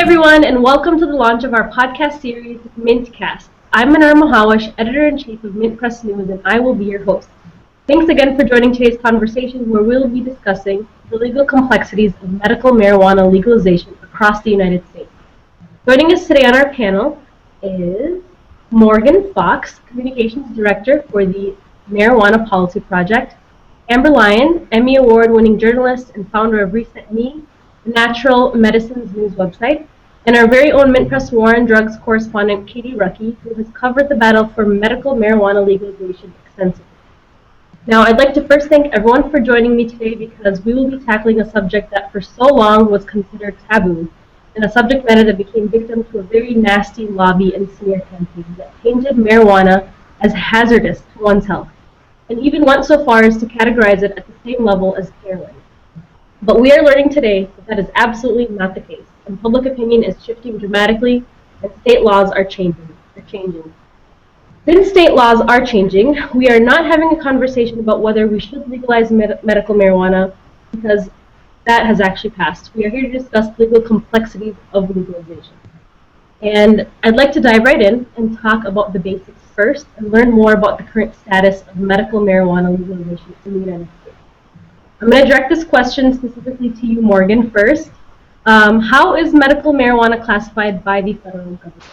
everyone, and welcome to the launch of our podcast series, MintCast. I'm Mnar Muhawesh, Editor-in-Chief of MintPress News, and I will be your host. Thanks again for joining today's conversation, where we'll be discussing the legal complexities of medical marijuana legalization across the United States. Joining us today on our panel is Morgan Fox, Communications Director for the Marijuana Policy Project, Amber Lyon, Emmy Award-winning journalist and founder of Recent Me, the Natural Medicines News website, and our very own MintPress War on Drugs correspondent, Katie Rucke, who has covered the battle for medical marijuana legalization extensively. Now, I'd like to first thank everyone for joining me today because we will be tackling a subject that for so long was considered taboo, and a subject matter that became victim to a very nasty lobby and smear campaign that painted marijuana as hazardous to one's health, and even went so far as to categorize it at the same level as heroin. But we are learning today that is absolutely not the case, and public opinion is shifting dramatically, and state laws are changing. Since state laws are changing, we are not having a conversation about whether we should legalize medical marijuana, because that has actually passed. We are here to discuss legal complexities of legalization. And I'd like to dive right in and talk about the basics first and learn more about the current status of medical marijuana legalization in the United States. I'm going to direct this question specifically to you, Morgan, first. How is medical marijuana classified by the federal government?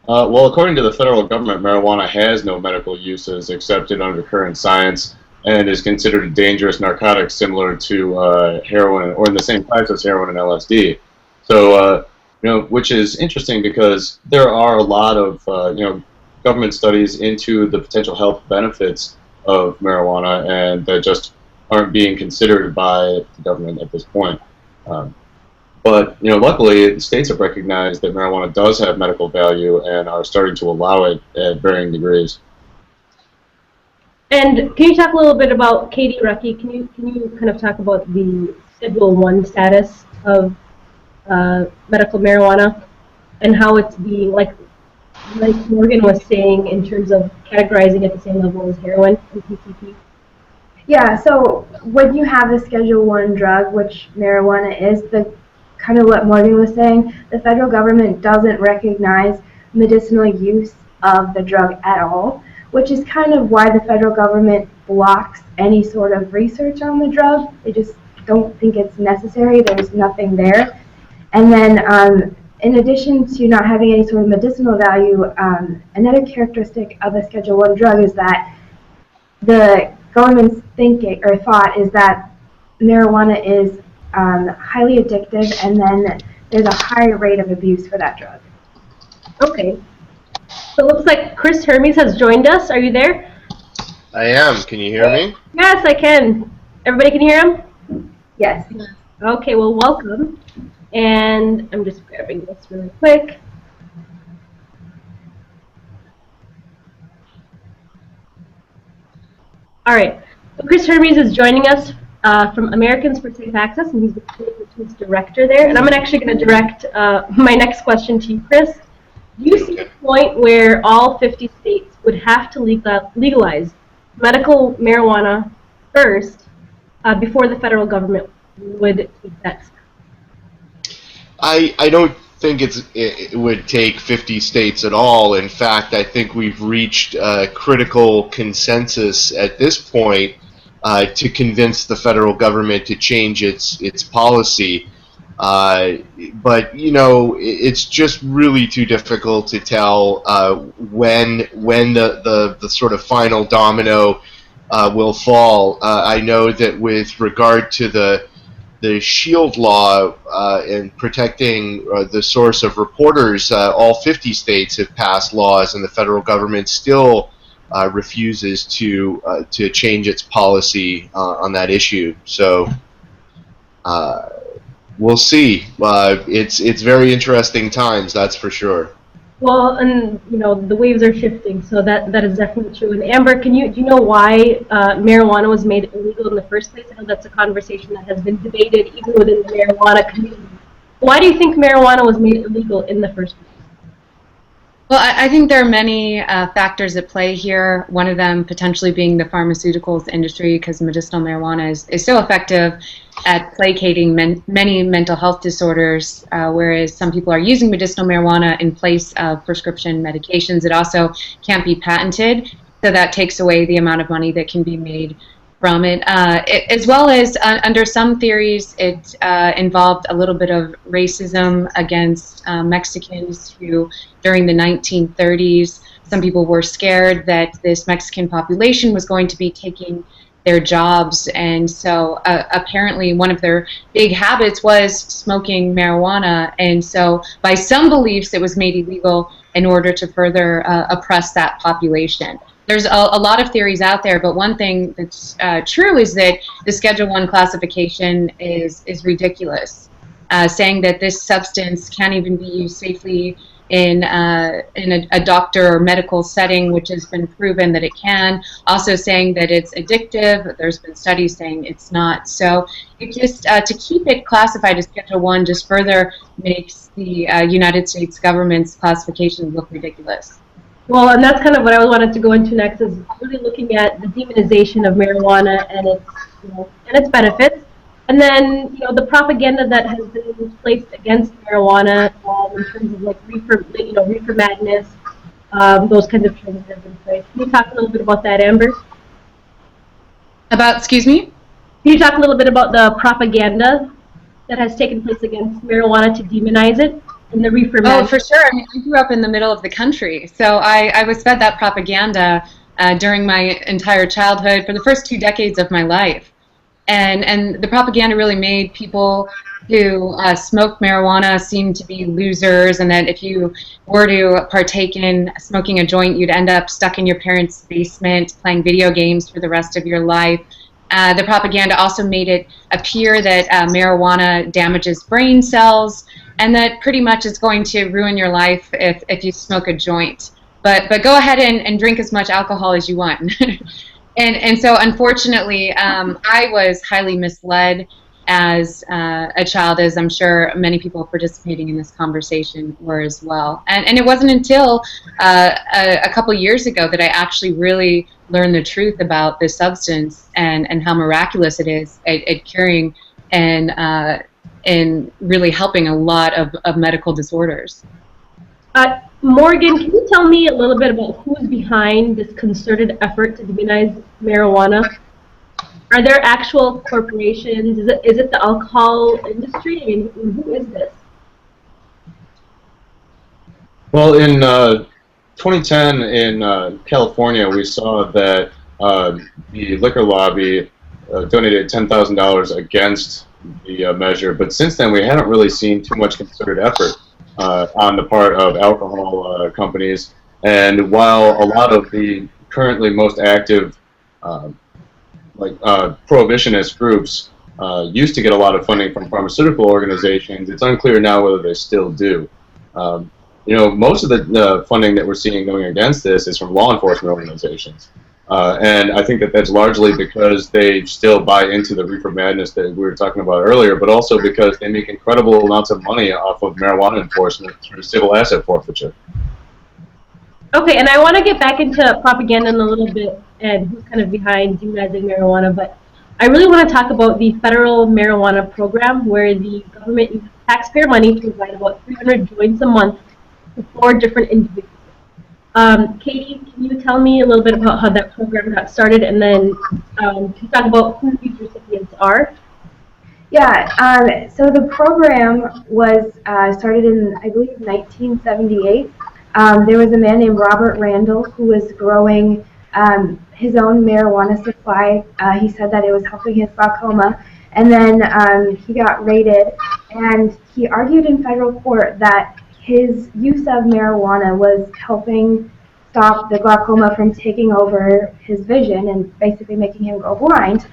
Well, according to the federal government, marijuana has no medical uses accepted under current science and is considered a dangerous narcotic similar to heroin, or in the same class as heroin and LSD. So, which is interesting because there are a lot of, government studies into the potential health benefits of marijuana, and that just aren't being considered by the government at this point. But luckily, the states have recognized that marijuana does have medical value and are starting to allow it at varying degrees. And can you talk a little bit about Katie Rucke? Can you kind of talk about the Schedule 1 status of medical marijuana and how it's being, like Morgan was saying, in terms of categorizing at the same level as heroin and PCP? Yeah, so when you have a Schedule 1 drug, which marijuana is, the kind of what Morgan was saying, the federal government doesn't recognize medicinal use of the drug at all, which is kind of why the federal government blocks any sort of research on the drug. They just don't think it's necessary. There's nothing there. And then in addition to not having any sort of medicinal value, another characteristic of a Schedule 1 drug is that the government's thinking or thought is that marijuana is highly addictive, and then there's a high rate of abuse for that drug. Okay. So it looks like Kris Hermes has joined us. Are you there? I am. Can you hear me? Yes, I can. Everybody can hear him? Yes. Okay, well, welcome. And I'm just grabbing this really quick. All right. So Kris Hermes is joining us from Americans for Safe Access, and he's the communications director there. And I'm actually going to direct my next question to you, Kris. Do you see a point where all 50 states would have to legalize medical marijuana first before the federal government would take that step? I don't think it would take 50 states at all. In fact, I think we've reached a critical consensus at this point to convince the federal government to change its policy. But it's just really too difficult to tell when the sort of final domino will fall. I know that with regard to the SHIELD law and protecting the source of reporters, all 50 states have passed laws, and the federal government still refuses to change its policy on that issue. So we'll see. It's very interesting times, that's for sure. Well, and the waves are shifting, so that is definitely true. And Amber, do you know why marijuana was made illegal in the first place? I know that's a conversation that has been debated even within the marijuana community. Why do you think marijuana was made illegal in the first place? Well, I think there are many factors at play here. One of them potentially being the pharmaceuticals industry, because medicinal marijuana is so effective at placating many mental health disorders, whereas some people are using medicinal marijuana in place of prescription medications. It also can't be patented, so that takes away the amount of money that can be made from it. As well as under some theories, it involved a little bit of racism against Mexicans who, during the 1930s, some people were scared that this Mexican population was going to be taking their jobs, and so apparently one of their big habits was smoking marijuana, and so by some beliefs it was made illegal in order to further oppress that population. There's a lot of theories out there, but one thing that's true is that the Schedule 1 classification is ridiculous, saying that this substance can't even be used safely in a doctor or medical setting, which has been proven that it can. Also saying that it's addictive. There's been studies saying it's not. So it just to keep it classified as Schedule 1 just further makes the United States government's classification look ridiculous. Well, and that's kind of what I wanted to go into next, is really looking at the demonization of marijuana and its, and its benefits, and then the propaganda that has been placed against marijuana in terms of like reefer madness, those kinds of trends that have been placed. Can you talk a little bit about that, Amber? Excuse me? Can you talk a little bit about the propaganda that has taken place against marijuana to demonize it? And the reefer madness? Oh, for sure. I mean, I grew up in the middle of the country, so I was fed that propaganda during my entire childhood for the first 2 decades of my life. And the propaganda really made people who smoked marijuana seem to be losers, and that if you were to partake in smoking a joint, you'd end up stuck in your parents' basement playing video games for the rest of your life. The propaganda also made it appear that marijuana damages brain cells, and that pretty much it's going to ruin your life if you smoke a joint. But go ahead and drink as much alcohol as you want. And so unfortunately, I was highly misled as a child, as I'm sure many people participating in this conversation were as well. And it wasn't until a couple years ago that I actually really learned the truth about this substance and how miraculous it is at curing and really helping a lot of medical disorders. Morgan, can you tell me a little bit about who's behind this concerted effort to demonize marijuana? Are there actual corporations? Is it the alcohol industry? I mean, who is this? Well, in 2010 in California, we saw that the liquor lobby donated $10,000 against the measure, but since then we haven't really seen too much concerted effort on the part of alcohol companies. And while a lot of the currently most active prohibitionist groups used to get a lot of funding from pharmaceutical organizations, it's unclear now whether they still do. Most of the funding that we're seeing going against this is from law enforcement organizations. And I think that that's largely because they still buy into the reefer madness that we were talking about earlier, but also because they make incredible amounts of money off of marijuana enforcement through civil asset forfeiture. Okay, and I want to get back into propaganda in a little bit and who's kind of behind demonizing marijuana, but I really want to talk about the federal marijuana program, where the government uses taxpayer money to provide about 300 joints a month to 4 different individuals. Katie, can you tell me a little bit about how that program got started, and then can you talk about who these recipients are? Yeah, so the program was started in, I believe, 1978. There was a man named Robert Randall who was growing his own marijuana supply. He said that it was helping his glaucoma, and then he got raided, and he argued in federal court that his use of marijuana was helping stop the glaucoma from taking over his vision and basically making him go blind.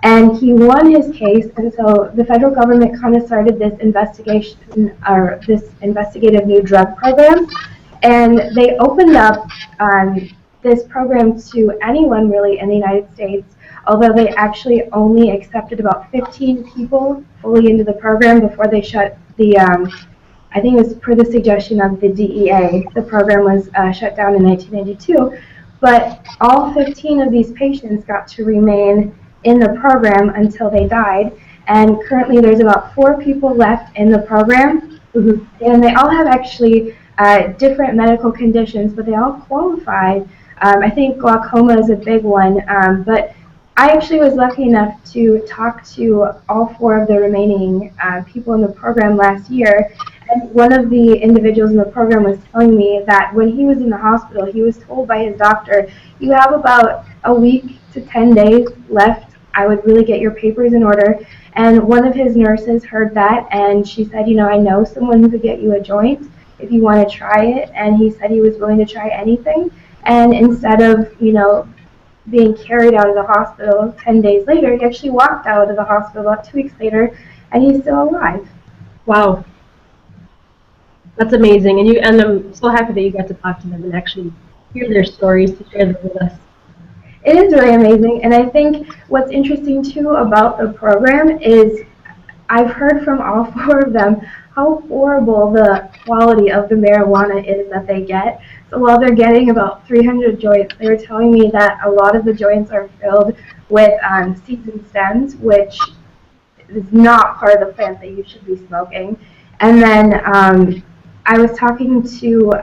And he won his case, and so the federal government kind of started this investigation, or this investigative new drug program, and they opened up this program to anyone really in the United States, although they actually only accepted about 15 people fully into the program before they shut the I think it was per the suggestion of the DEA. The program was shut down in 1992, but all 15 of these patients got to remain in the program until they died. And currently there's about 4 people left in the program, and they all have actually different medical conditions, but they all qualify. I think glaucoma is a big one, but I actually was lucky enough to talk to all 4 of the remaining people in the program last year, and one of the individuals in the program was telling me that when he was in the hospital, he was told by his doctor, you have about a week to 10 days left. I would really get your papers in order. And one of his nurses heard that, and she said, I know someone who could get you a joint if you want to try it. And he said he was willing to try anything. And instead of, being carried out of the hospital 10 days later, he actually walked out of the hospital about 2 weeks later, and he's still alive. Wow. That's amazing. And I'm so happy that you got to talk to them and actually hear their stories, to share them with us. It is really amazing, and I think what's interesting too about the program is I've heard from all 4 of them how horrible the quality of the marijuana is that they get. So while they're getting about 300 joints, they were telling me that a lot of the joints are filled with seeds and stems, which is not part of the plant that you should be smoking. And then I was talking to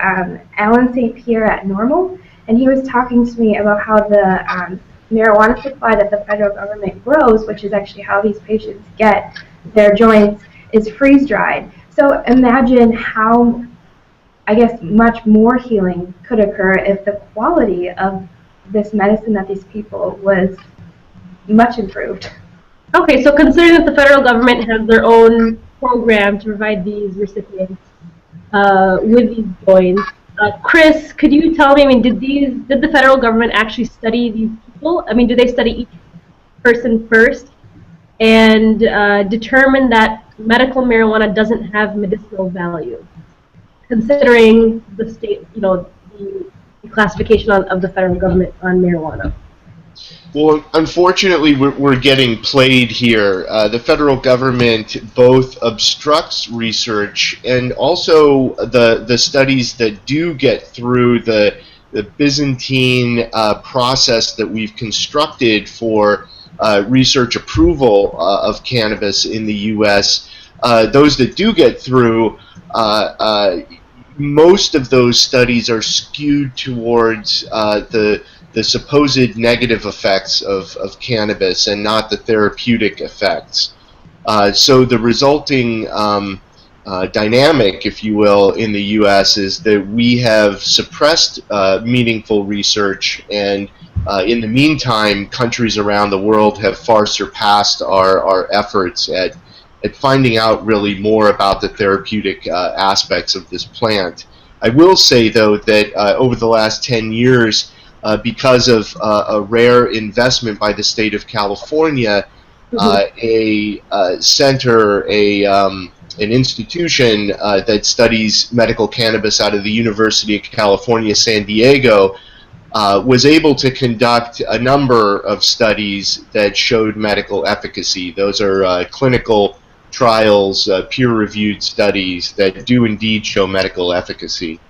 Alan St. Pierre at Normal, and he was talking to me about how the marijuana supply that the federal government grows, which is actually how these patients get their joints, is freeze-dried. So imagine how, I guess, much more healing could occur if the quality of this medicine that these people was much improved. Okay, so considering that the federal government has their own program to provide these recipients with these joints, Kris, could you tell me, did the federal government actually study these people? Did they study each person first and determine that medical marijuana doesn't have medicinal value, considering the state, the classification of the federal government on marijuana? Well, unfortunately, we're getting played here. The federal government both obstructs research and also the studies that do get through the Byzantine process that we've constructed for research approval of cannabis in the U.S. Those that do get through, most of those studies are skewed towards the supposed negative effects of cannabis and not the therapeutic effects. So the resulting dynamic, if you will, in the U.S. is that we have suppressed meaningful research, and in the meantime, countries around the world have far surpassed our efforts at finding out really more about the therapeutic aspects of this plant. I will say, though, that over the last 10 years, because of a rare investment by the state of California, a center, an institution that studies medical cannabis out of the University of California, San Diego, was able to conduct a number of studies that showed medical efficacy. Those are clinical trials, peer-reviewed studies that do indeed show medical efficacy.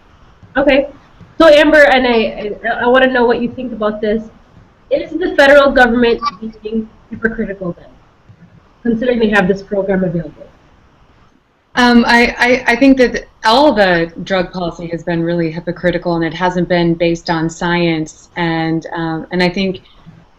Okay. So Amber, and I want to know what you think about this. Is the federal government being hypocritical then, considering they have this program available? I think that all of the drug policy has been really hypocritical, and it hasn't been based on science. And I think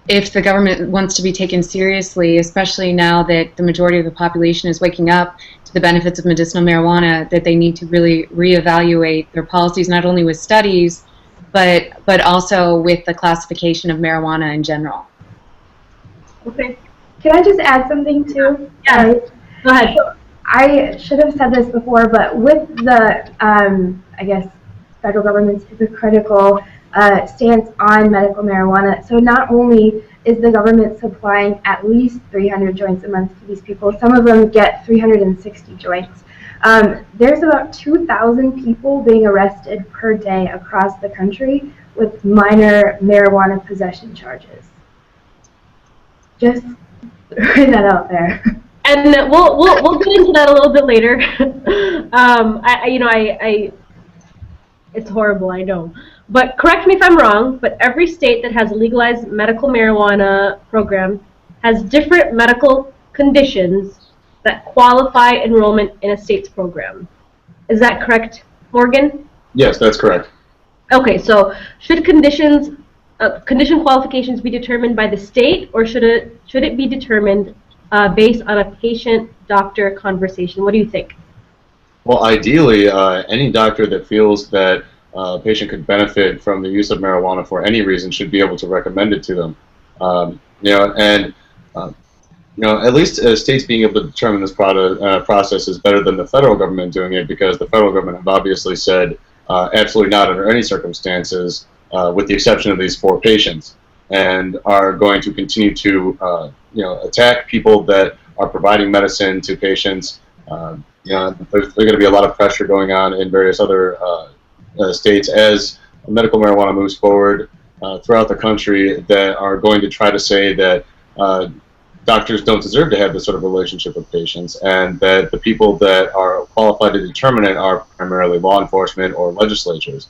if the government wants to be taken seriously, especially now that the majority of the population is waking up to the benefits of medicinal marijuana, that they need to really reevaluate their policies, not only with studies, but also with the classification of marijuana in general. Okay. Can I just add something too? Yeah. Go ahead. So I should have said this before, but with the, I guess, federal government's hypocritical stance on medical marijuana, so not only is the government supplying at least 300 joints a month to these people, some of them get 360 joints. There's about 2,000 people being arrested per day across the country with minor marijuana possession charges. Just throwing that out there. And we'll get into that a little bit later. It's horrible, I know. But correct me if I'm wrong, but every state that has a legalized medical marijuana program has different medical conditions that qualify enrollment in a state's program. Is that correct, Morgan? Yes, that's correct. Okay, so should condition qualifications be determined by the state, or should it be determined based on a patient-doctor conversation? What do you think? Well, ideally, any doctor that feels that a patient could benefit from the use of marijuana for any reason should be able to recommend it to them. At least states being able to determine this process is better than the federal government doing it, because the federal government have obviously said absolutely not under any circumstances, with the exception of these 4 patients, and are going to continue to attack people that are providing medicine to patients. There's going to be a lot of pressure going on in various other states as medical marijuana moves forward throughout the country, that are going to try to say that doctors don't deserve to have this sort of relationship with patients, and that the people that are qualified to determine it are primarily law enforcement or legislatures.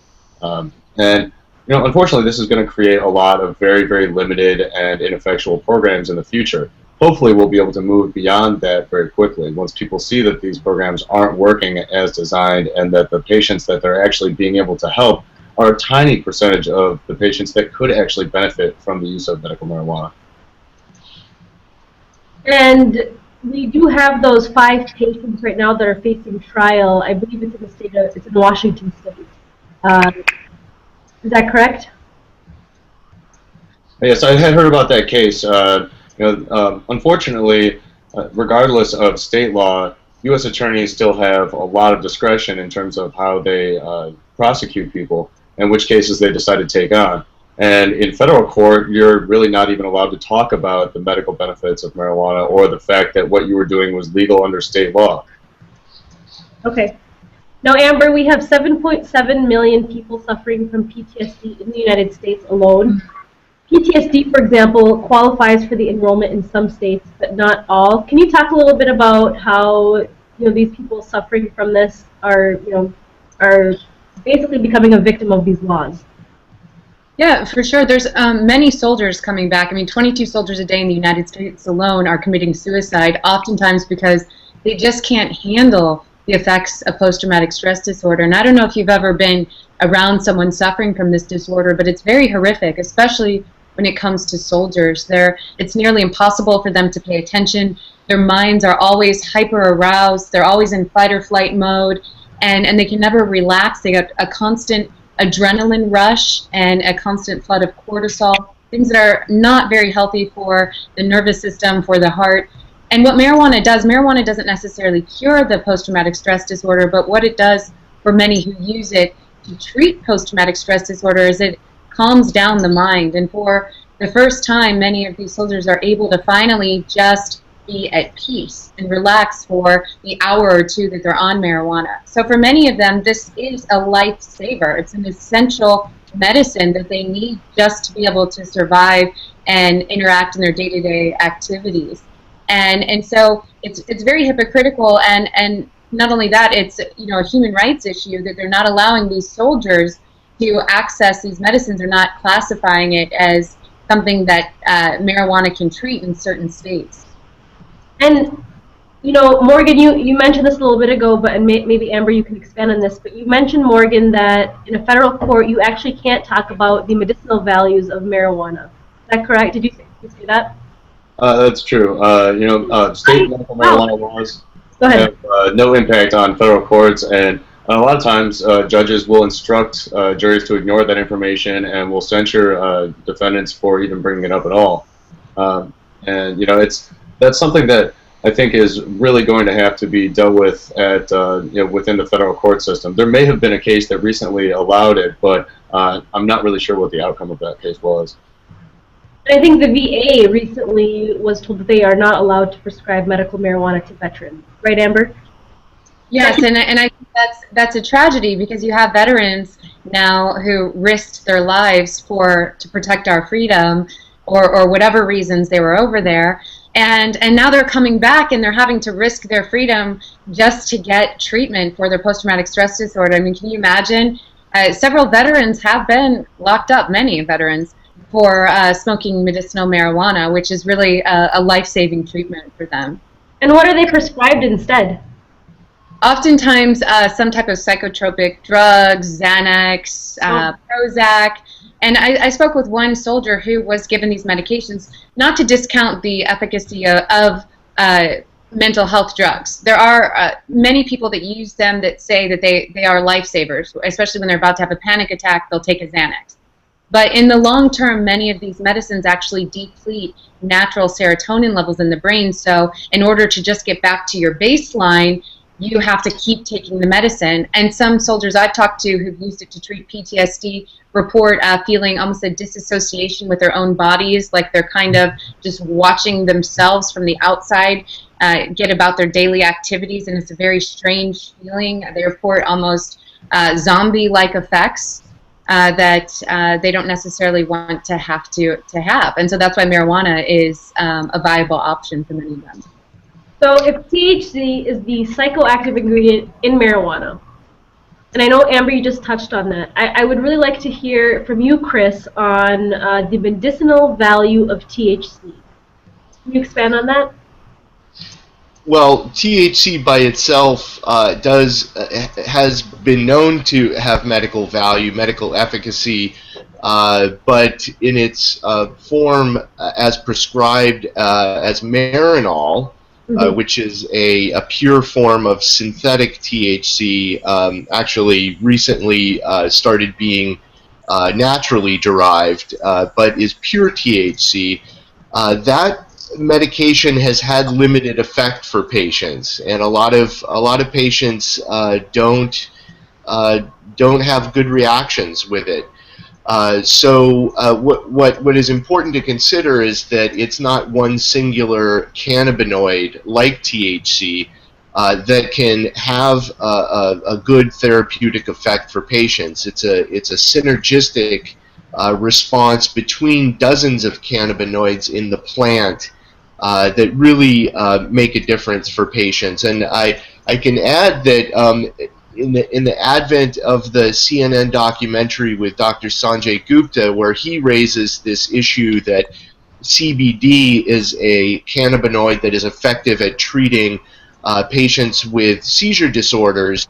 Unfortunately, this is going to create a lot of very, very limited and ineffectual programs in the future. Hopefully, we'll be able to move beyond that very quickly once people see that these programs aren't working as designed, and that the patients that they're actually being able to help are a tiny percentage of the patients that could actually benefit from the use of medical marijuana. And we do have those 5 patients right now that are facing trial. I believe it's in Washington State. Is that correct? Yes, I had heard about that case. Unfortunately, regardless of state law, U.S. attorneys still have a lot of discretion in terms of how they prosecute people and which cases they decide to take on. And in federal court, you're really not even allowed to talk about the medical benefits of marijuana or the fact that what you were doing was legal under state law. Okay. Now, Amber, we have 7.7 million people suffering from PTSD in the United States alone. PTSD, for example, qualifies for the enrollment in some states, but not all. Can you talk a little bit about how these people suffering from this are basically becoming a victim of these laws? Yeah, for sure. There's many soldiers coming back. I mean, 22 soldiers a day in the United States alone are committing suicide, oftentimes because they just can't handle the effects of post-traumatic stress disorder. And I don't know if you've ever been around someone suffering from this disorder, but it's very horrific, especially when it comes to soldiers. It's nearly impossible for them to pay attention. Their minds are always hyper-aroused. They're always in fight or flight mode, and they can never relax. They get a constant adrenaline rush and a constant flood of cortisol, things that are not very healthy for the nervous system, for the heart. And what marijuana doesn't necessarily cure the post-traumatic stress disorder, but what it does for many who use it to treat post-traumatic stress disorder is it calms down the mind. And for the first time, many of these soldiers are able to finally just be at peace and relax for the hour or 2 that they're on marijuana. So for many of them, this is a lifesaver. It's an essential medicine that they need just to be able to survive and interact in their day-to-day activities. And so it's very hypocritical, and not only that, it's a human rights issue that they're not allowing these soldiers to access these medicines. They're not classifying it as something that marijuana can treat in certain states. And, Morgan, you mentioned this a little bit ago, but maybe, Amber, you can expand on this, but you mentioned, Morgan, that in a federal court, you actually can't talk about the medicinal values of marijuana. Is that correct? Did you say that? That's true. State medical marijuana laws have no impact on federal courts, and a lot of times judges will instruct juries to ignore that information and will censure defendants for even bringing it up at all. That's something that I think is really going to have to be dealt with at within the federal court system. There may have been a case that recently allowed it, but I'm not really sure what the outcome of that case was. I think the VA recently was told that they are not allowed to prescribe medical marijuana to veterans. Right, Amber? Yes, and I think that's a tragedy, because you have veterans now who risked their lives to protect our freedom, or whatever reasons they were over there. And now they're coming back and they're having to risk their freedom just to get treatment for their post-traumatic stress disorder. I mean, can you imagine? Several veterans have been locked up, many veterans, for smoking medicinal marijuana, which is really a life-saving treatment for them. And what are they prescribed instead? Oftentimes, some type of psychotropic drugs, Xanax, Prozac. And I spoke with one soldier who was given these medications, not to discount the efficacy of mental health drugs. There are many people that use them that say that they are lifesavers, especially when they're about to have a panic attack, they'll take a Xanax. But in the long term, many of these medicines actually deplete natural serotonin levels in the brain. So in order to just get back to your baseline, you have to keep taking the medicine. And some soldiers I've talked to who've used it to treat PTSD report feeling almost a disassociation with their own bodies, like they're kind of just watching themselves from the outside get about their daily activities, and it's a very strange feeling. They report almost zombie-like effects that they don't necessarily want to have. And so that's why marijuana is a viable option for many of them. So if THC is the psychoactive ingredient in marijuana, and I know, Amber, you just touched on that, I would really like to hear from you, Kris, on the medicinal value of THC. Can you expand on that? Well, THC by itself has been known to have medical value, medical efficacy, but in its form as prescribed as Marinol, which is a pure form of synthetic THC, actually recently started being naturally derived, but is pure THC. That medication has had limited effect for patients, and a lot of patients don't have good reactions with it. So what is important to consider is that it's not one singular cannabinoid like THC that can have a good therapeutic effect for patients. It's a synergistic response between dozens of cannabinoids in the plant that really make a difference for patients. And I can add that in the advent of the CNN documentary with Dr. Sanjay Gupta, where he raises this issue that CBD is a cannabinoid that is effective at treating patients with seizure disorders,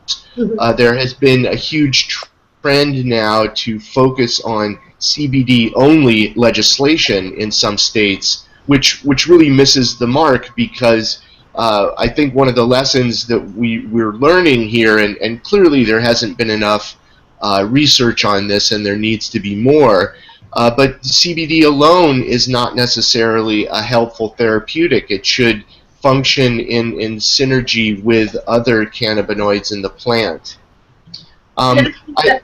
there has been a huge trend now to focus on CBD-only legislation in some states, which really misses the mark, because I think one of the lessons that we're learning here, and clearly there hasn't been enough research on this and there needs to be more, but CBD alone is not necessarily a helpful therapeutic. It should function in synergy with other cannabinoids in the plant. Go ahead.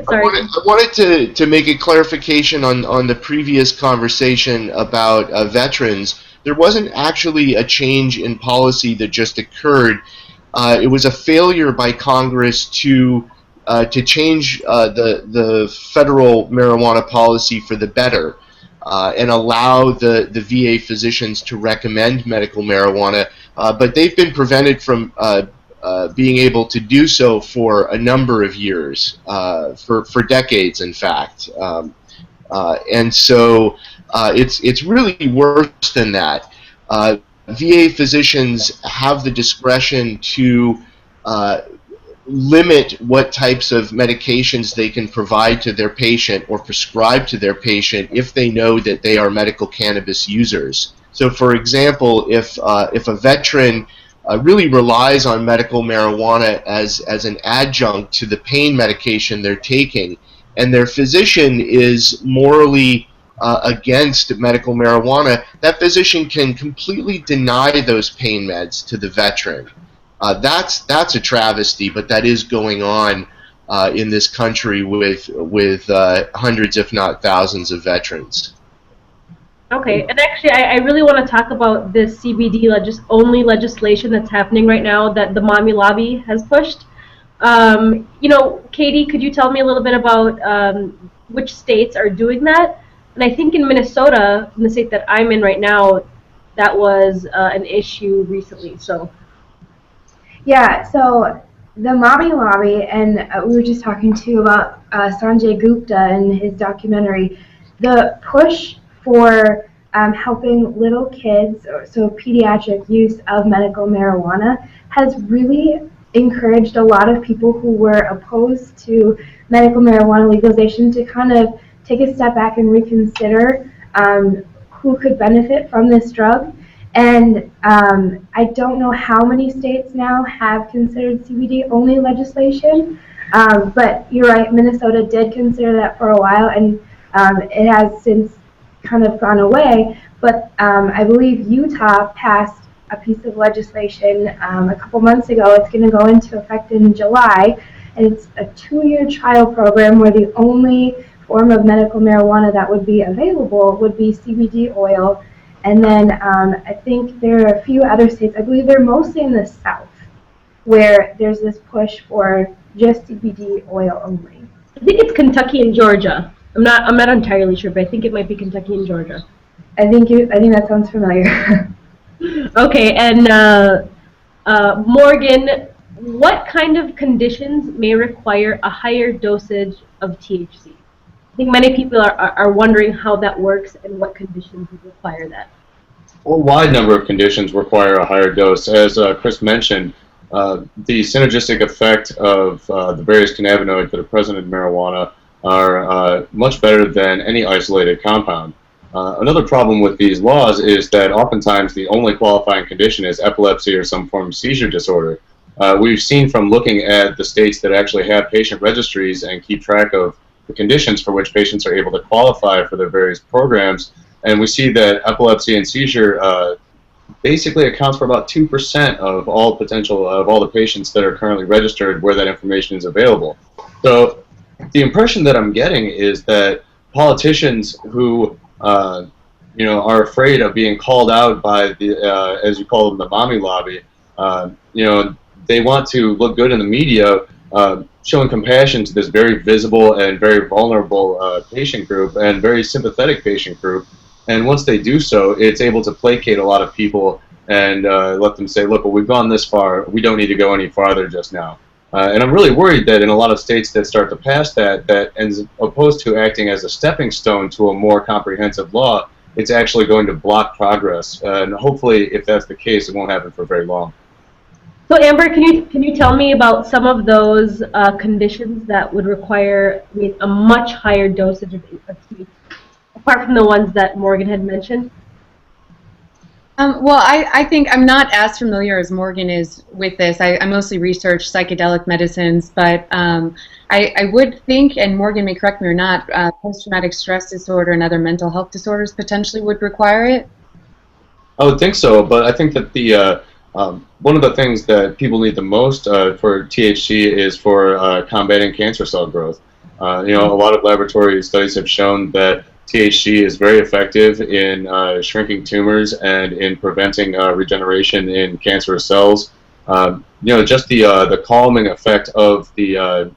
Sorry. I wanted to make a clarification on the previous conversation about veterans. There wasn't actually a change in policy that just occurred. It was a failure by Congress to change the federal marijuana policy for the better and allow the VA physicians to recommend medical marijuana, but they've been prevented from being able to do so for a number of years, for decades, in fact. And so it's really worse than that. VA physicians have the discretion to limit what types of medications they can provide to their patient or prescribe to their patient if they know that they are medical cannabis users. So, for example, if a veteran really relies on medical marijuana as an adjunct to the pain medication they're taking, and their physician is morally against medical marijuana, that physician can completely deny those pain meds to the veteran. That's a travesty, but that is going on in this country with hundreds, if not thousands, of veterans. Okay, and actually, I really want to talk about this CBD only legislation that's happening right now that the Mommy Lobby has pushed. You know, Katie, could you tell me a little bit about which states are doing that? And I think in Minnesota, in the state that I'm in right now, that was an issue recently. So Yeah, so the mommy lobby, and we were just talking too about Sanjay Gupta and his documentary. The push for helping little kids, so pediatric use of medical marijuana, has really encouraged a lot of people who were opposed to medical marijuana legalization to kind of take a step back and reconsider who could benefit from this drug. And I don't know how many states now have considered CBD-only legislation, but you're right, Minnesota did consider that for a while, and it has since kind of gone away. But I believe Utah passed a piece of legislation a couple months ago. It's going to go into effect in July, and it's a 2-year trial program where the only form of medical marijuana that would be available would be CBD oil. And then I think there are a few other states, I believe they're mostly in the South, where there's this push for just CBD oil only. I think it's Kentucky and Georgia. I'm not entirely sure, but I think it might be Kentucky and Georgia. I think that sounds familiar. Okay, and Morgan, what kind of conditions may require a higher dosage of THC? I think many people are wondering how that works and what conditions would require that. Well, a wide number of conditions require a higher dose. As Kris mentioned, the synergistic effect of the various cannabinoids that are present in marijuana are much better than any isolated compound. Another problem with these laws is that oftentimes the only qualifying condition is epilepsy or some form of seizure disorder. We've seen from looking at the states that actually have patient registries and keep track of the conditions for which patients are able to qualify for their various programs, and we see that epilepsy and seizure basically accounts for about 2% of all the patients that are currently registered where that information is available. So the impression that I'm getting is that politicians who are afraid of being called out by the as you call them, the mommy lobby, they want to look good in the media, showing compassion to this very visible and very vulnerable patient group and very sympathetic patient group. And once they do so, it's able to placate a lot of people and let them say, look, well, we've gone this far. We don't need to go any farther just now. And I'm really worried that in a lot of states that start to pass that as opposed to acting as a stepping stone to a more comprehensive law, it's actually going to block progress. And hopefully, if that's the case, it won't happen for very long. So Amber, can you tell me about some of those conditions that would require a much higher dosage of THC, apart from the ones that Morgan had mentioned? Well, I think I'm not as familiar as Morgan is with this. I mostly research psychedelic medicines, but I would think, and Morgan may correct me or not, post-traumatic stress disorder and other mental health disorders potentially would require it. I would think so, but I think that the one of the things that people need the most for THC is for combating cancer cell growth. A lot of laboratory studies have shown that THC is very effective in shrinking tumors and in preventing regeneration in cancerous cells. Just the calming effect of the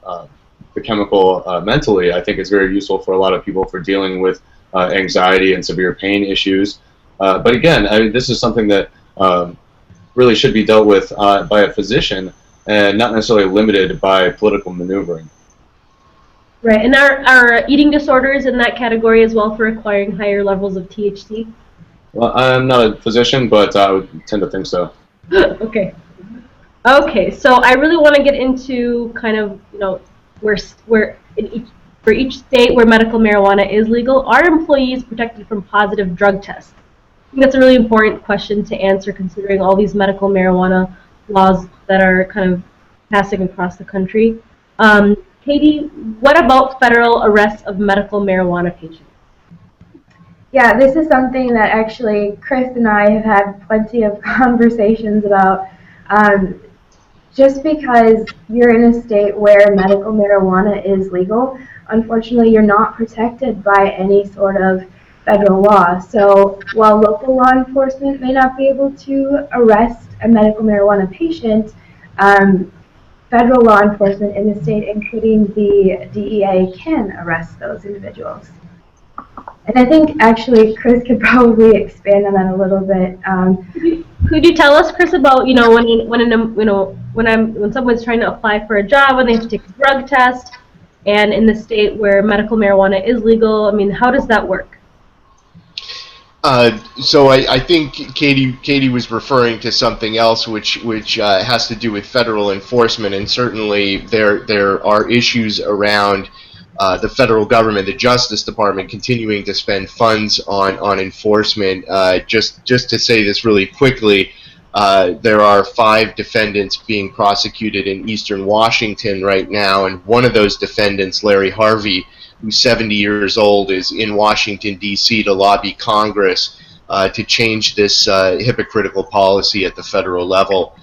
chemical mentally, I think, is very useful for a lot of people for dealing with anxiety and severe pain issues. But again, this is something that really should be dealt with by a physician and not necessarily limited by political maneuvering. Right, and are eating disorders in that category as well for requiring higher levels of THC? Well, I'm not a physician, but I would tend to think so. Okay. Okay, so I really want to get into kind of, where for each state where medical marijuana is legal, are employees protected from positive drug tests? I think that's a really important question to answer, considering all these medical marijuana laws that are kind of passing across the country. Katie, what about federal arrests of medical marijuana patients? Yeah, this is something that actually Kris and I have had plenty of conversations about. Just because you're in a state where medical marijuana is legal, unfortunately you're not protected by any sort of federal law. So while local law enforcement may not be able to arrest a medical marijuana patient, federal law enforcement in the state, including the DEA, can arrest those individuals. And I think actually Kris could probably expand on that a little bit. Could you tell us, Kris, about when someone's trying to apply for a job and they have to take a drug test, and in the state where medical marijuana is legal, I mean, how does that work? So I think Katie was referring to something else, which has to do with federal enforcement, and certainly there are issues around the federal government, the Justice Department, continuing to spend funds on enforcement. Just to say this really quickly, there are 5 defendants being prosecuted in Eastern Washington right now, and one of those defendants, Larry Harvey, who's 70 years old, is in Washington, D.C. to lobby Congress to change this hypocritical policy at the federal level.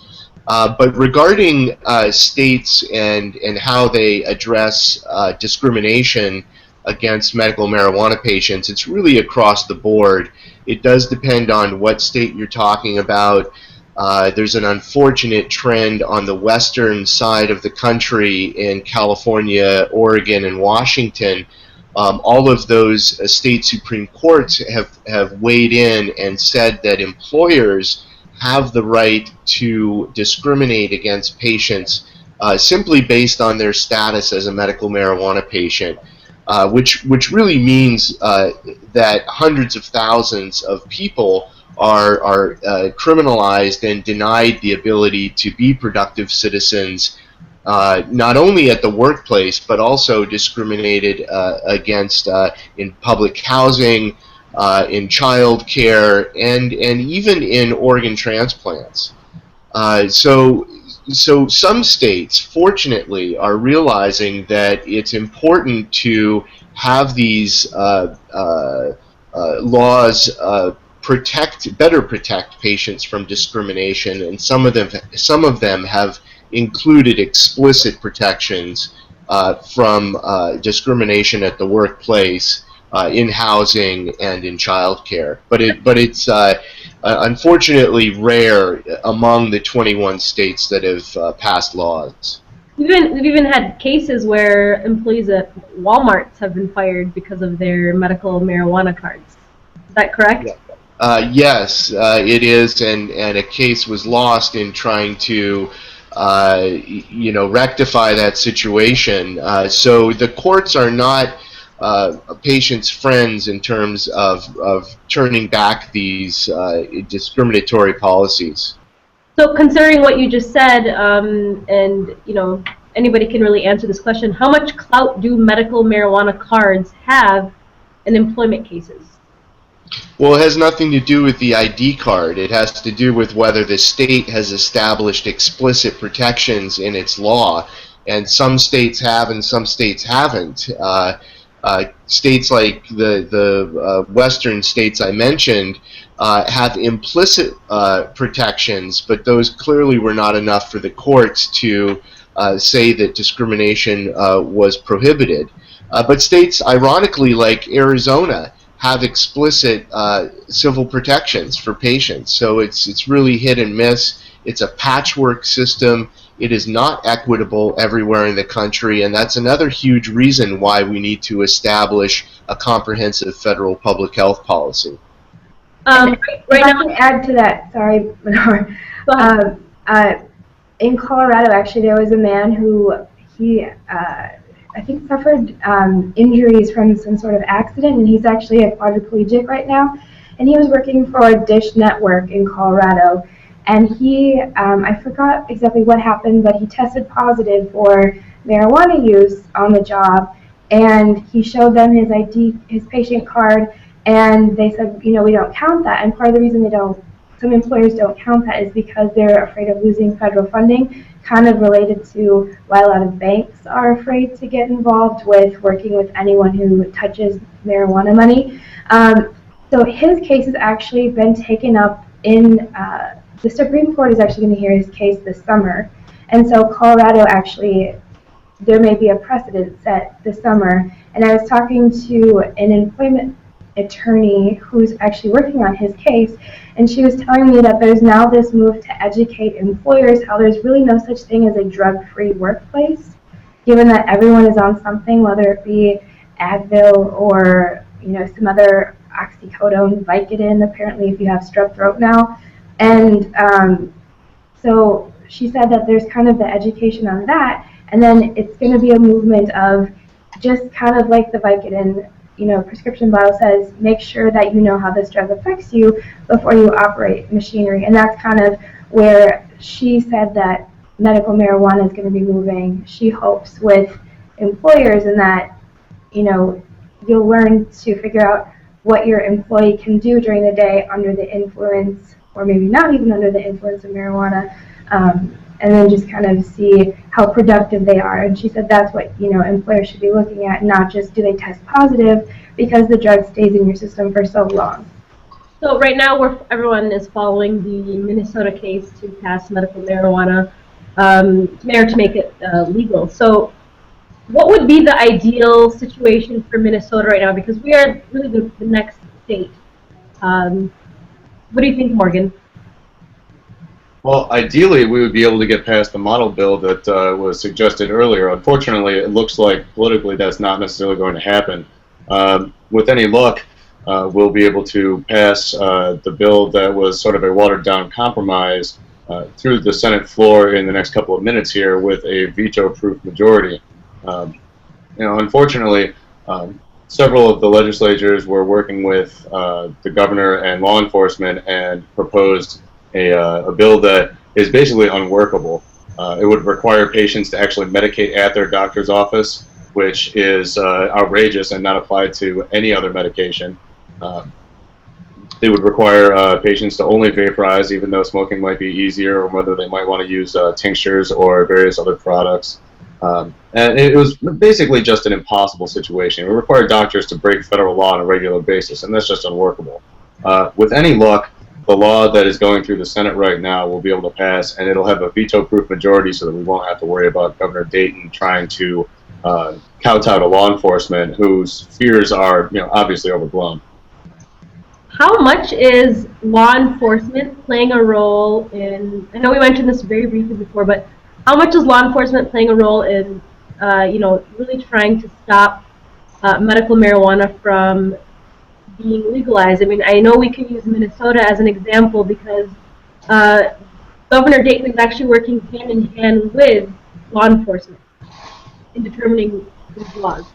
But regarding states and how they address discrimination against medical marijuana patients, it's really across the board. It does depend on what state you're talking about. There's an unfortunate trend on the western side of the country in California, Oregon, and Washington. All of those state Supreme Courts have weighed in and said that employers have the right to discriminate against patients simply based on their status as a medical marijuana patient, which really means that hundreds of thousands of people are criminalized and denied the ability to be productive citizens, not only at the workplace but also discriminated against in public housing, in child care, and even in organ transplants. So some states, fortunately, are realizing that it's important to have these laws better protect patients from discrimination, and some of them have included explicit protections from discrimination at the workplace, in housing, and in child care. But it's unfortunately rare among the 21 states that have passed laws. We've even had cases where employees at Walmarts have been fired because of their medical marijuana cards. Is that correct? Yeah. Yes, it is, and a case was lost in trying to rectify that situation. So the courts are not patients' friends in terms of turning back these discriminatory policies. So considering what you just said, and anybody can really answer this question, how much clout do medical marijuana cards have in employment cases? Well, it has nothing to do with the ID card. It has to do with whether the state has established explicit protections in its law, and some states have and some states haven't. States like the western states I mentioned have implicit protections, but those clearly were not enough for the courts to say that discrimination was prohibited. But states, ironically, like Arizona, have explicit civil protections for patients. So it's really hit and miss. It's a patchwork system. It is not equitable everywhere in the country, and that's another huge reason why we need to establish a comprehensive federal public health policy. Right now, to add to that, sorry, Mnar. In Colorado, actually, there was a man who I think suffered injuries from some sort of accident, and he's actually a quadriplegic right now. And he was working for a Dish network in Colorado, and he, I forgot exactly what happened, but he tested positive for marijuana use on the job, and he showed them his ID, his patient card, and they said, we don't count that. And part of the reason some employers don't count that is because they're afraid of losing federal funding, kind of related to why a lot of banks are afraid to get involved with working with anyone who touches marijuana money. So his case has actually been taken up in, the Supreme Court is actually going to hear his case this summer. And so Colorado actually, there may be a precedent set this summer. And I was talking to an employment attorney who's actually working on his case, and she was telling me that there's now this move to educate employers how there's really no such thing as a drug-free workplace, given that everyone is on something, whether it be Advil or some other oxycodone, Vicodin, apparently if you have strep throat now. And so she said that there's kind of the education on that, and then it's going to be a movement of just kind of like the Vicodin, prescription bottle says, make sure that you know how this drug affects you before you operate machinery. And that's kind of where she said that medical marijuana is going to be moving, she hopes, with employers, and that, you'll learn to figure out what your employee can do during the day under the influence, or maybe not even under the influence of marijuana, and then just kind of see how productive they are. And she said that's what, employers should be looking at, not just do they test positive, because the drug stays in your system for so long. So right now, everyone is following the Minnesota case to pass medical marijuana, to make it legal. So what would be the ideal situation for Minnesota right now? Because we are really the next state. What do you think, Morgan? Well, ideally, we would be able to get past the model bill that was suggested earlier. Unfortunately, it looks like politically that's not necessarily going to happen. With any luck, we'll be able to pass the bill that was sort of a watered-down compromise through the Senate floor in the next couple of minutes here with a veto-proof majority. Unfortunately, several of the legislators were working with the governor and law enforcement and proposed a bill that is basically unworkable. It would require patients to actually medicate at their doctor's office, which is outrageous and not applied to any other medication. It would require patients to only vaporize, even though smoking might be easier, or whether they might want to use tinctures or various other products. And it was basically just an impossible situation. It would require doctors to break federal law on a regular basis, and that's just unworkable. With any luck, the law that is going through the Senate right now will be able to pass, and it'll have a veto-proof majority so that we won't have to worry about Governor Dayton trying to kowtow to law enforcement, whose fears are, obviously overblown. How much is law enforcement playing a role in, I know we mentioned this very briefly before, but how much is law enforcement playing a role in, really trying to stop medical marijuana from being legalized? I mean, I know we can use Minnesota as an example because Governor Dayton is actually working hand in hand with law enforcement in determining these laws.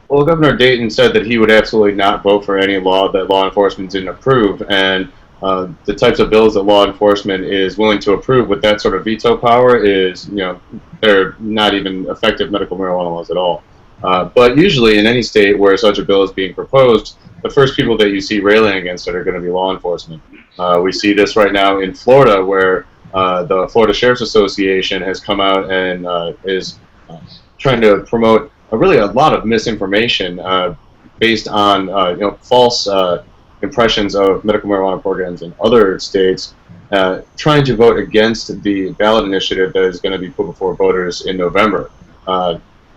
Well, Governor Dayton said that he would absolutely not vote for any law that law enforcement didn't approve, and the types of bills that law enforcement is willing to approve with that sort of veto power is, they're not even effective medical marijuana laws at all. But usually in any state where such a bill is being proposed, the first people that you see railing against it are going to be law enforcement. We see this right now in Florida, where the Florida Sheriff's Association has come out and is trying to promote really a lot of misinformation based on false impressions of medical marijuana programs in other states, trying to vote against the ballot initiative that is going to be put before voters in November.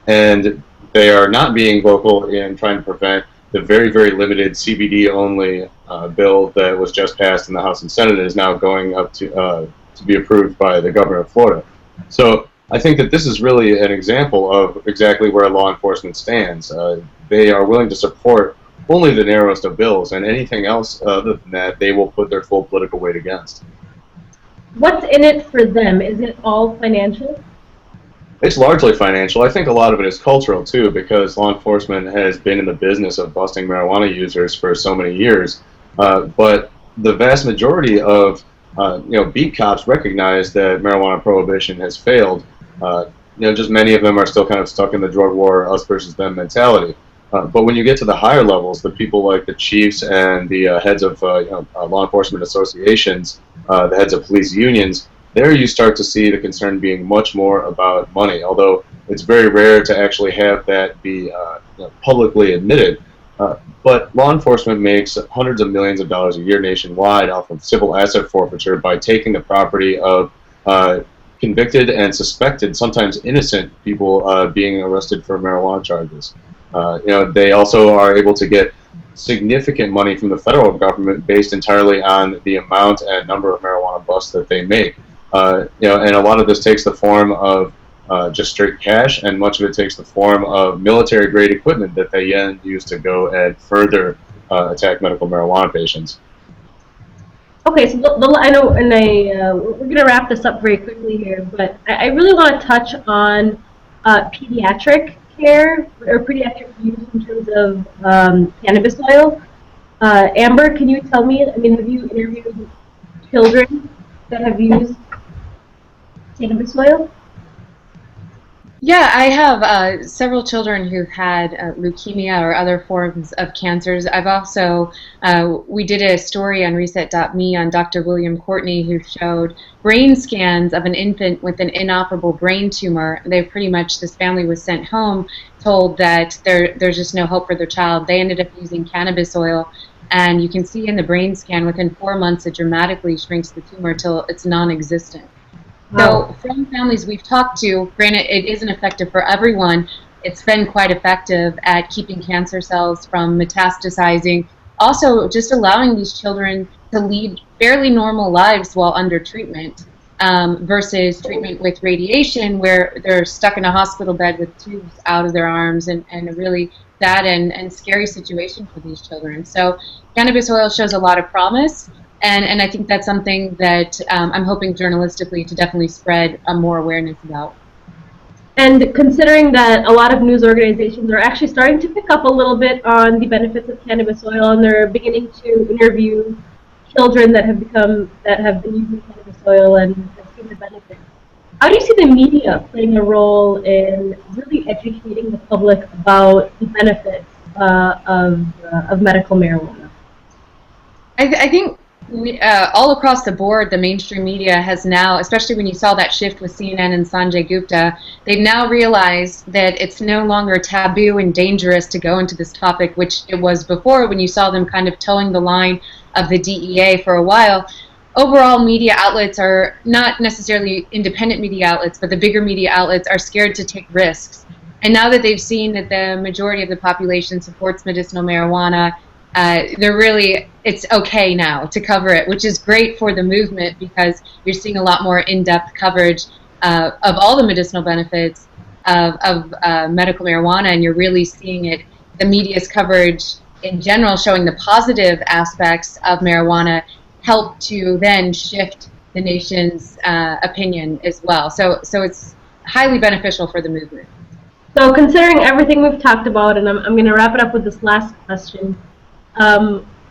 And they are not being vocal in trying to prevent the very, very limited CBD-only bill that was just passed in the House and Senate and is now going up to be approved by the governor of Florida. So I think that this is really an example of exactly where law enforcement stands. They are willing to support only the narrowest of bills, and anything else other than that, they will put their full political weight against. What's in it for them? Is it all financial? It's largely financial. I think a lot of it is cultural, too, because law enforcement has been in the business of busting marijuana users for so many years. But the vast majority of beat cops recognize that marijuana prohibition has failed. Just many of them are still kind of stuck in the drug war, us versus them mentality. But when you get to the higher levels, the people like the chiefs and the heads of law enforcement associations, the heads of police unions, there you start to see the concern being much more about money, although it's very rare to actually have that be publicly admitted. But law enforcement makes hundreds of millions of dollars a year nationwide off of civil asset forfeiture by taking the property of convicted and suspected, sometimes innocent people being arrested for marijuana charges. They also are able to get significant money from the federal government based entirely on the amount and number of marijuana busts that they make. And a lot of this takes the form of just straight cash, and much of it takes the form of military-grade equipment that they then use to go and further attack medical marijuana patients. Okay, so I know, and we're going to wrap this up very quickly here, but I really want to touch on pediatric care or pediatric use in terms of cannabis oil. Amber, can you tell me, I mean, have you interviewed children that have used cannabis oil? Yeah, I have several children who've had leukemia or other forms of cancers. I've also, we did a story on Reset.me on Dr. William Courtney, who showed brain scans of an infant with an inoperable brain tumor. They pretty much, this family was sent home told that there's just no hope for their child. They ended up using cannabis oil, and you can see in the brain scan within 4 months it dramatically shrinks the tumor till it's non-existent. So from families we've talked to, granted it isn't effective for everyone, it's been quite effective at keeping cancer cells from metastasizing, also just allowing these children to lead fairly normal lives while under treatment, versus treatment with radiation where they're stuck in a hospital bed with tubes out of their arms, and a really sad and scary situation for these children. So cannabis oil shows a lot of promise. And I think that's something that I'm hoping journalistically to definitely spread more awareness about. And considering that a lot of news organizations are actually starting to pick up a little bit on the benefits of cannabis oil, and they're beginning to interview children that have been using cannabis oil and have seen the benefits. How do you see the media playing a role in really educating the public about the benefits of medical marijuana? I think all across the board, the mainstream media has now, especially when you saw that shift with CNN and Sanjay Gupta, they've now realized that it's no longer taboo and dangerous to go into this topic, which it was before when you saw them kind of towing the line of the DEA for a while. Overall, media outlets are not necessarily independent media outlets, but the bigger media outlets are scared to take risks. And now that they've seen that the majority of the population supports medicinal marijuana, it's okay now to cover it, which is great for the movement because you're seeing a lot more in-depth coverage of all the medicinal benefits of medical marijuana, and you're really seeing it, the media's coverage in general showing the positive aspects of marijuana help to then shift the nation's opinion as well. So it's highly beneficial for the movement. So considering everything we've talked about, and I'm going to wrap it up with this last question,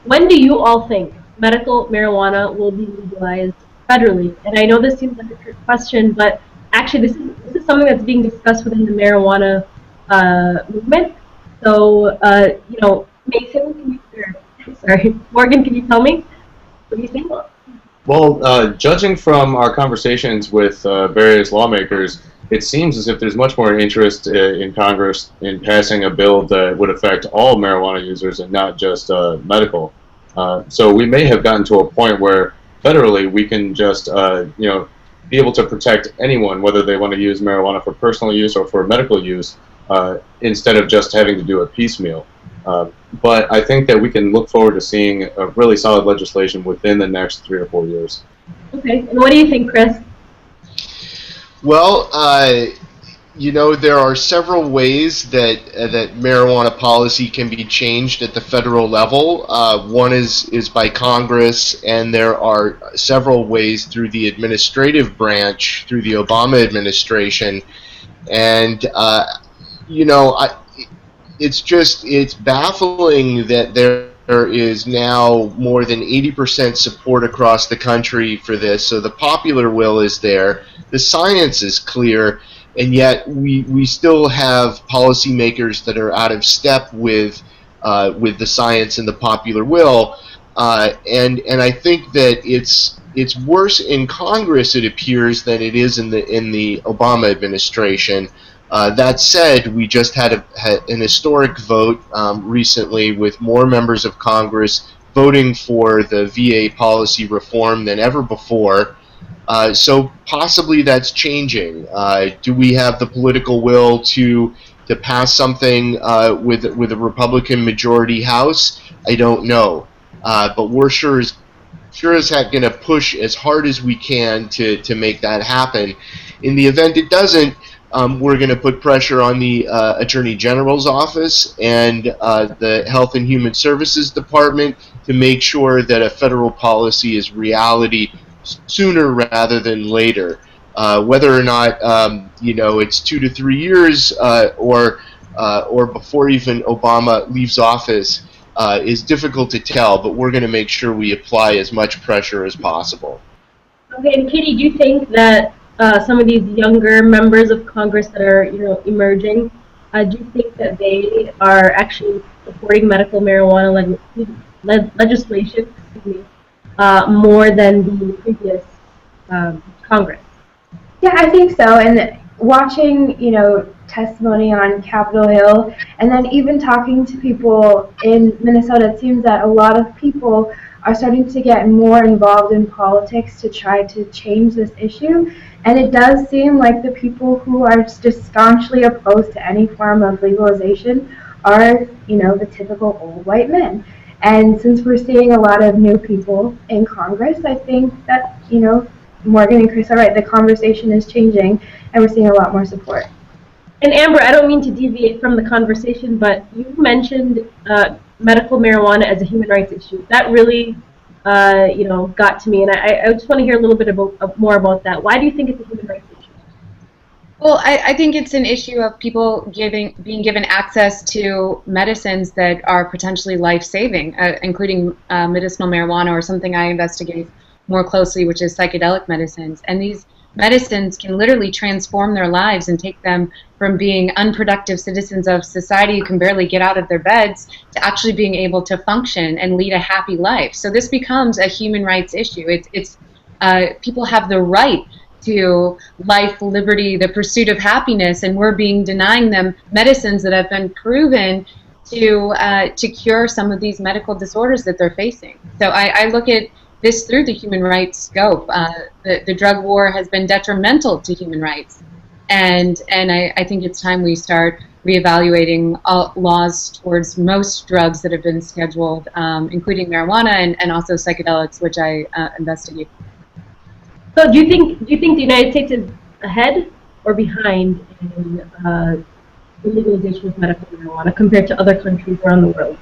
when do you all think medical marijuana will be legalized federally? And I know this seems like a trick question, but actually this is something that's being discussed within the marijuana movement. So, Mason, Morgan, can you tell me? What do you think? Well, judging from our conversations with various lawmakers, it seems as if there's much more interest in Congress in passing a bill that would affect all marijuana users and not just medical. So we may have gotten to a point where federally we can just, be able to protect anyone, whether they want to use marijuana for personal use or for medical use, instead of just having to do it piecemeal. But I think that we can look forward to seeing a really solid legislation within the next 3 or 4 years. Okay, and what do you think, Kris? Well, there are several ways that marijuana policy can be changed at the federal level. One is by Congress, and there are several ways through the administrative branch, through the Obama administration. And, it's baffling that there is now more than 80% support across the country for this. So the popular will is there. The science is clear, and yet we still have policymakers that are out of step with the science and the popular will, and I think that it's worse in Congress, it appears, than it is in the Obama administration. That said, we just had an historic vote recently with more members of Congress voting for the VA policy reform than ever before. So possibly that's changing. Do we have the political will to pass something with a Republican majority House? I don't know, but we're sure as heck going to push as hard as we can to make that happen. In the event it doesn't, We're going to put pressure on the Attorney General's office and the Health and Human Services Department to make sure that a federal policy is reality sooner rather than later. Whether or not it's 2 to 3 years or before even Obama leaves office is difficult to tell, but we're going to make sure we apply as much pressure as possible. Okay, and Katie, do you think that some of these younger members of Congress that are, emerging, do you think that they are actually supporting medical marijuana legislation, more than the previous Congress? Yeah, I think so. And watching, testimony on Capitol Hill, and then even talking to people in Minnesota, it seems that a lot of people are starting to get more involved in politics to try to change this issue. And it does seem like the people who are just staunchly opposed to any form of legalization are, the typical old white men. And since we're seeing a lot of new people in Congress, I think that, Morgan and Kris are right. The conversation is changing, and we're seeing a lot more support. And Amber, I don't mean to deviate from the conversation, but you mentioned medical marijuana as a human rights issue. That really, got to me, and I just want to hear a little bit more about that. Why do you think it's a human rights issue? Well, I think it's an issue of people being given access to medicines that are potentially life-saving, including medicinal marijuana, or something I investigate more closely, which is psychedelic medicines. And these medicines can literally transform their lives and take them from being unproductive citizens of society who can barely get out of their beds to actually being able to function and lead a happy life. So this becomes a human rights issue. It's people have the right to life, liberty, the pursuit of happiness, and we're denying them medicines that have been proven to cure some of these medical disorders that they're facing. So I look at this through the human rights scope. The drug war has been detrimental to human rights, and I think it's time we start reevaluating all laws towards most drugs that have been scheduled, including marijuana and also psychedelics, which I investigate. So do you think the United States is ahead or behind in the legalization of medical marijuana compared to other countries around the world?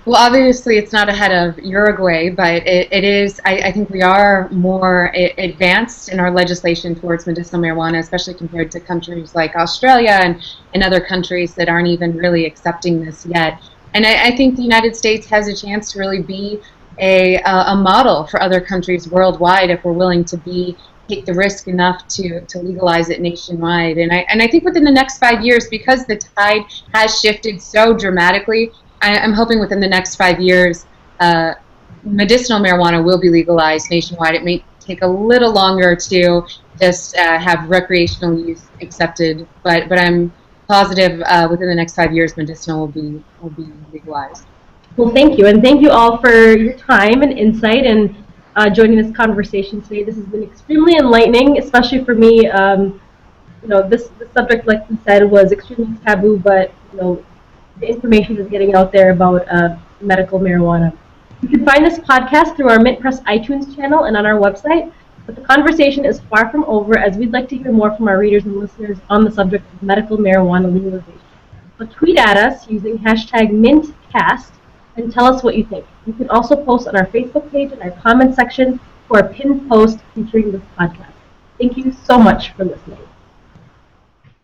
Well, obviously it's not ahead of Uruguay, but it is, I think we are more advanced in our legislation towards medicinal marijuana, especially compared to countries like Australia and other countries that aren't even really accepting this yet. And I think the United States has a chance to really be a model for other countries worldwide if we're willing to take the risk enough to legalize it nationwide. And I think within the next 5 years, because the tide has shifted so dramatically, I'm hoping within the next 5 years, medicinal marijuana will be legalized nationwide. It may take a little longer to just have recreational use accepted, but I'm positive within the next 5 years, medicinal will be legalized. Well, thank you, and thank you all for your time and insight and joining this conversation today. This has been extremely enlightening, especially for me. This subject, like we said, was extremely taboo, but the information is getting out there about medical marijuana. You can find this podcast through our MintPress iTunes channel and on our website, but the conversation is far from over, as we'd like to hear more from our readers and listeners on the subject of medical marijuana legalization. So tweet at us using #MintCast and tell us what you think. You can also post on our Facebook page and our comment section for a pinned post featuring this podcast. Thank you so much for listening.